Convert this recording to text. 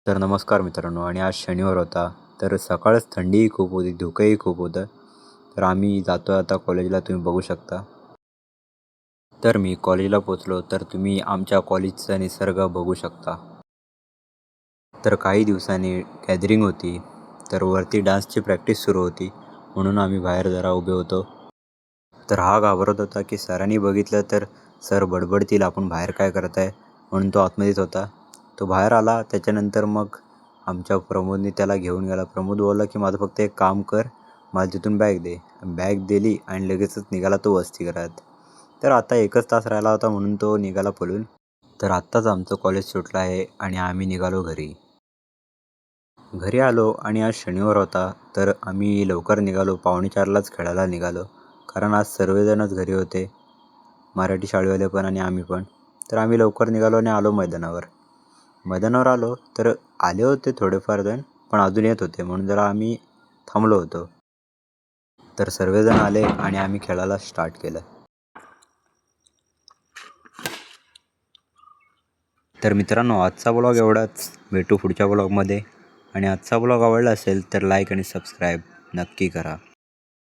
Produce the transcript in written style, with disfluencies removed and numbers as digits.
तर नमस्कार मित्रांनो. आणि आज शनिवार होता. तर सकाळच थंडीही खूप होती, धुकंही खूप होतं. तर आम्ही जातो आता कॉलेजला, तुम्ही बघू शकता. तर मी कॉलेजला पोचलो तर तुम्ही आमच्या कॉलेजचा निसर्ग बघू शकता. तर काही दिवसांनी गॅदरिंग होती. तर वरती डान्सची प्रॅक्टिस सुरू होती, म्हणून आम्ही बाहेर जरा उभे होतो. तर हा घाबरत होता की सरांनी बघितलं तर सर बडबडतील आपण बाहेर काय करताय, म्हणून तो आतमध्येच होता. तो बाहेर आला. त्याच्यानंतर मग आमच्या प्रमोदने त्याला घेऊन गेला. प्रमोद बोलला की माझं फक्त एक काम कर, मला तिथून बॅग दे. बॅग दिली आणि लगेचच निघाला तो वसतिगृहात. तर आता 1च तास राहिला होता म्हणून तो निघाला पळून. तर आत्ताच आमचं कॉलेज सुटलं आहे आणि आम्ही निघालो घरी. घरी आलो आणि आज शनिवार होता. तर आम्ही लवकर निघालो, 3:45लाच खेळायला निघालो. कारण आज सर्वजणच घरी होते, मराठी शाळेवाले पण आणि आम्ही पण. तर आम्ही लवकर निघालो आणि आलो मैदानावर. मैदानावर आलो तर आले होते थोडेफार जण, पण अजून येत होते म्हणून जरा आम्ही थांबलो होतो. तर सर्वजण आले आणि आम्ही खेळायला स्टार्ट केलं. तर मित्रांनो, आजचा ब्लॉग एवढाच. भेटू पुढच्या ब्लॉगमध्ये. आणि आजचा ब्लॉग आवडला असेल तर लाईक आणि सबस्क्राईब नक्की करा.